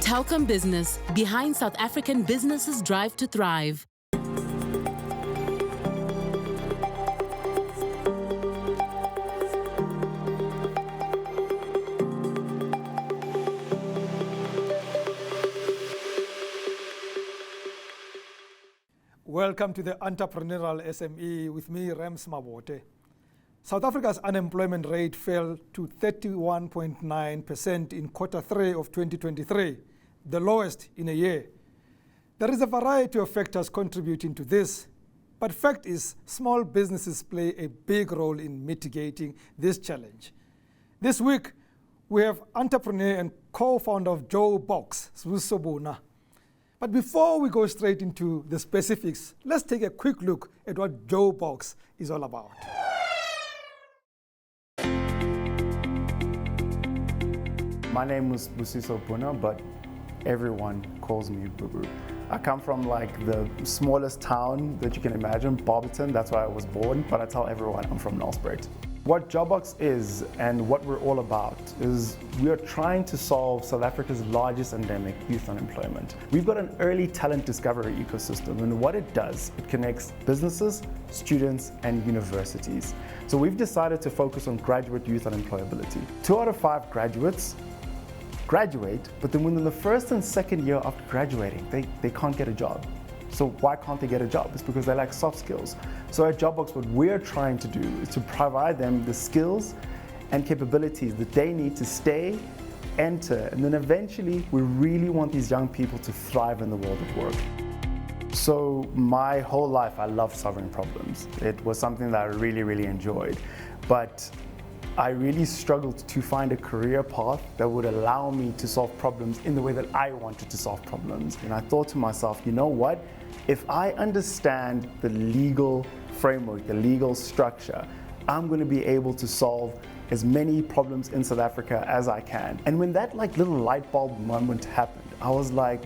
Telkom Business, behind South African businesses' drive to thrive. Welcome to the Entrepreneurial SME with me, Rams Mabote. South Africa's unemployment rate fell to 31.9% in Q3 of 2023, the lowest in a year. There is a variety of factors contributing to this, but fact is small businesses play a big role in mitigating this challenge. This week, we have entrepreneur and co-founder of Jobox, Sibusiso Buna. But before we go straight into the specifics, let's take a quick look at what Jobox is all about. My name is Sibusiso Buna, but everyone calls me Boo Boo. I come from like the smallest town that you can imagine, Barberton. That's where I was born, but I tell everyone I'm from Nelspruit. What Jobox is and what we're all about is we are trying to solve South Africa's largest endemic, youth unemployment. We've got an early talent discovery ecosystem, and what it does, it connects businesses, students, and universities. So we've decided to focus on graduate youth unemployability. 2 out of 5 graduates graduate, but then within the first and second year after graduating, they can't get a job. So why can't they get a job? It's because they lack soft skills. So at Jobox, what we're trying to do is to provide them the skills and capabilities that they need to stay, enter, and then eventually we really want these young people to thrive in the world of work. So my whole life, I loved solving problems. It was something that I really, really enjoyed. But I really struggled to find a career path that would allow me to solve problems in the way that I wanted to solve problems. And I thought to myself, you know what? If I understand the legal framework, the legal structure, I'm going to be able to solve as many problems in South Africa as I can. And when that little light bulb moment happened, I was like,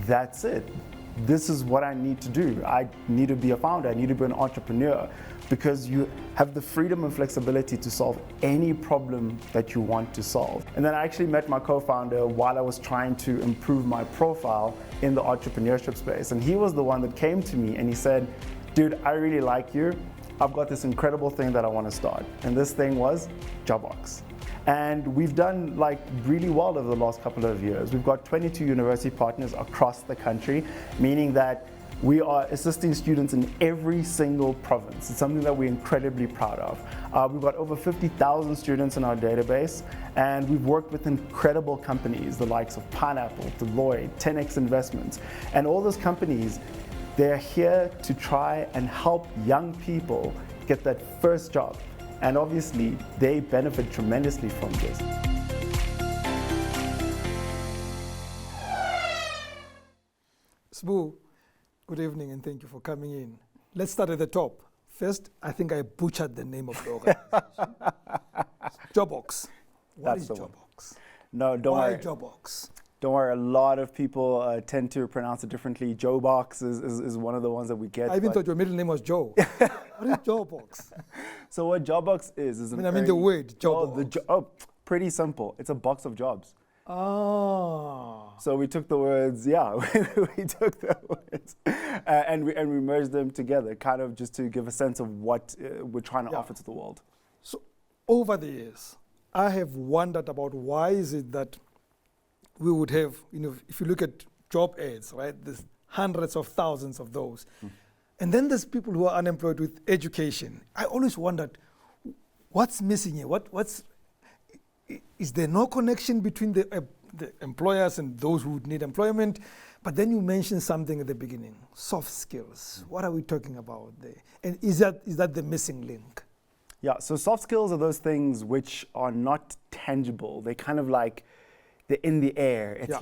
that's it. This is what I need to do. I need to be a founder. I need to be an entrepreneur, because you have the freedom and flexibility to solve any problem that you want to solve. And then I actually met my co-founder while I was trying to improve my profile in the entrepreneurship space. And he was the one that came to me and he said, dude, I really like you. I've got this incredible thing that I want to start. And this thing was Jobox. And we've done really well over the last couple of years. We've got 22 university partners across the country, meaning that we are assisting students in every single province. It's something that we're incredibly proud of. We've got over 50,000 students in our database, and we've worked with incredible companies, the likes of Pineapple, Deloitte, 10X Investments, and all those companies, they're here to try and help young people get that first job. And obviously, they benefit tremendously from this. Sbu, good evening and thank you for coming in. Let's start at the top. First, I think I butchered the name of the organization. Jobox. What is Jobox? No, don't worry. Why Jobox? Don't worry, a lot of people tend to pronounce it differently. Jobox is one of the ones that we get. I even thought your middle name was Joe. What is Jobox? So what Jobox is the word Jobox. Pretty simple. It's a box of jobs. Oh. So we took the words, we took the words and we merged them together, kind of just to give a sense of what we're trying to offer to the world. So over the years, I have wondered about why is it that we would have, if you look at job ads, right, there's hundreds of thousands of those. And then there's people who are unemployed with education. I always wondered, what's missing here? Is there no connection between the employers and those who would need employment? But then you mentioned something at the beginning, soft skills. What are we talking about there? And is that the missing link? Yeah, so soft skills are those things which are not tangible. They're kind of they're in the air. It's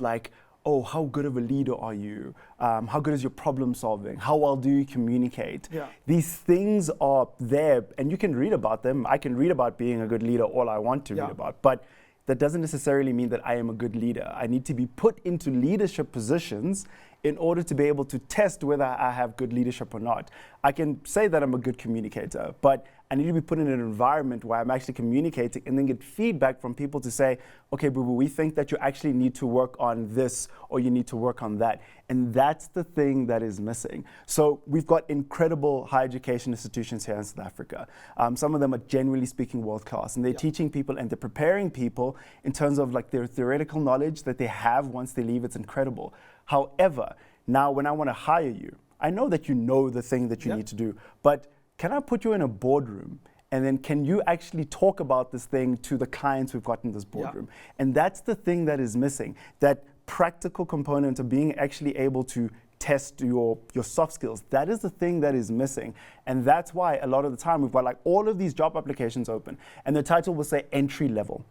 oh, how good of a leader are you? How good is your problem solving? How well do you communicate? Yeah. These things are there and you can read about them. I can read about being a good leader all I want to read about, but that doesn't necessarily mean that I am a good leader. I need to be put into leadership positions in order to be able to test whether I have good leadership or not. I can say that I'm a good communicator, but I need to be put in an environment where I'm actually communicating and then get feedback from people to say, okay, boo-boo, we think that you actually need to work on this or you need to work on that. And that's the thing that is missing. So we've got incredible higher education institutions here in South Africa. Some of them are generally speaking world class, and they're teaching people and they're preparing people in terms of like their theoretical knowledge that they have once they leave. It's incredible. However, now when I want to hire you, I know that you know the thing that you need to do, but can I put you in a boardroom and then can you actually talk about this thing to the clients we've got in this boardroom? And that's the thing that is missing, that practical component of being actually able to test your soft skills. That is the thing that is missing. And that's why a lot of the time we've got like all of these job applications open and the title will say entry level.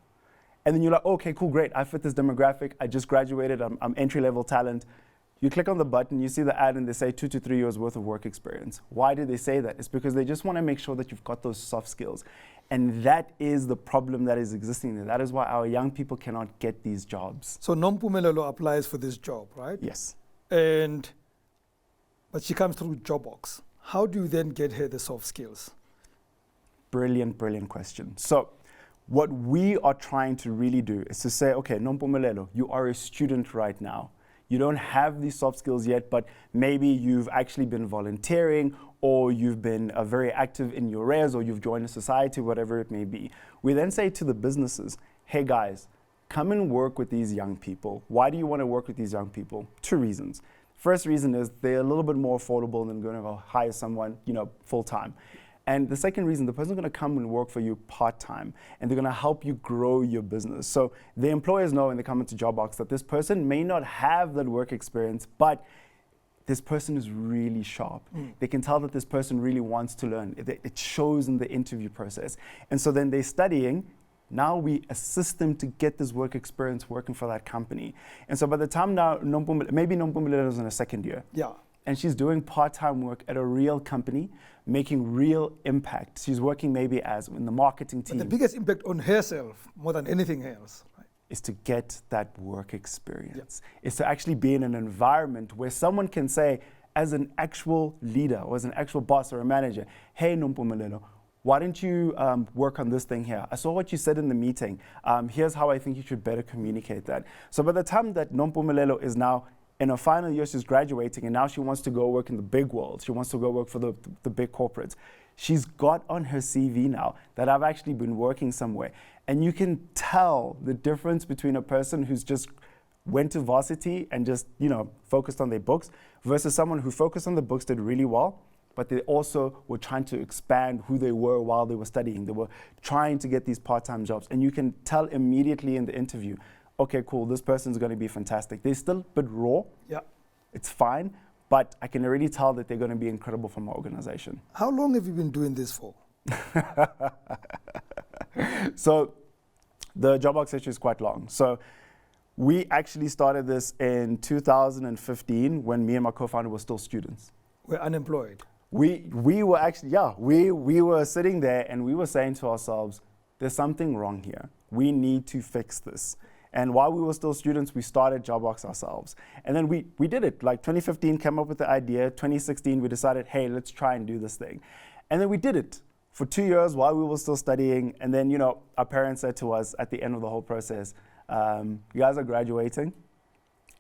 And then you're like, okay, cool, great. I fit this demographic. I just graduated. I'm entry level talent. You click on the button, you see the ad, and they say 2 to 3 years worth of work experience. Why do they say that? It's because they just want to make sure that you've got those soft skills. And that is the problem that is existing there. That is why our young people cannot get these jobs. So Nompumelelo applies for this job, right? Yes. But she comes through Jobox. How do you then get her the soft skills? Brilliant, brilliant question. So what we are trying to really do is to say, okay, Nompumelelo, you are a student right now. You don't have these soft skills yet, but maybe you've actually been volunteering or you've been very active in your res or you've joined a society, whatever it may be. We then say to the businesses, hey guys, come and work with these young people. Why do you want to work with these young people? 2 reasons. First reason is they're a little bit more affordable than going to go hire someone, full time. And the second reason, the person's going to come and work for you part-time, and they're going to help you grow your business. So the employers know when they come into Jobox that this person may not have that work experience, but this person is really sharp. They can tell that this person really wants to learn. It shows in the interview process. And so then they're studying. Now we assist them to get this work experience working for that company. And so by the time now, maybe Nompumelelo is in her second year. Yeah. And she's doing part-time work at a real company, making real impact. She's working maybe as in the marketing team. But the biggest impact on herself, more than anything else, right, is to get that work experience. Is to actually be in an environment where someone can say, as an actual leader or as an actual boss or a manager, hey, Nompumelelo, why don't you work on this thing here? I saw what you said in the meeting. Here's how I think you should better communicate that. So by the time that Nompumelelo is now in her final year, she's graduating, and now she wants to go work in the big world. She wants to go work for the big corporates. She's got on her CV now that I've actually been working somewhere. And you can tell the difference between a person who's just went to varsity and just, focused on their books versus someone who focused on the books, did really well, but they also were trying to expand who they were while they were studying. They were trying to get these part-time jobs. And you can tell immediately in the interview, okay, cool, this person's going to be fantastic. They're still a bit raw. Yeah. It's fine, but I can already tell that they're going to be incredible for my organization. How long have you been doing this for? So the Jobox issue is quite long. So we actually started this in 2015 when me and my co-founder were still students. We're unemployed. We were actually, we were sitting there and we were saying to ourselves, there's something wrong here. We need to fix this. And while we were still students, we started Jobox ourselves. And then we did it. Like 2015 came up with the idea. 2016, we decided, hey, let's try and do this thing. And then we did it for 2 years while we were still studying. And then, our parents said to us at the end of the whole process, you guys are graduating.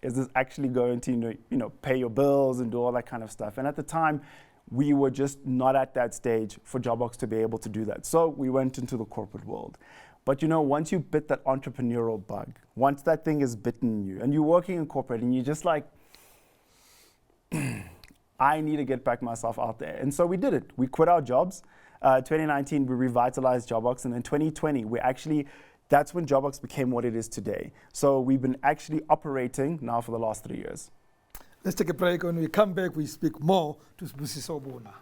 Is this actually going to, pay your bills and do all that kind of stuff? And at the time, we were just not at that stage for Jobox to be able to do that. So we went into the corporate world. But once you bit that entrepreneurial bug, once that thing is bitten you, and you're working in corporate and you're just like, I need to get back myself out there. And so we did it. We quit our jobs. 2019, we revitalized Jobox. And in 2020, that's when Jobox became what it is today. So we've been actually operating now for the last 3 years. Let's take a break. When we come back, we speak more to Sibusiso Buna.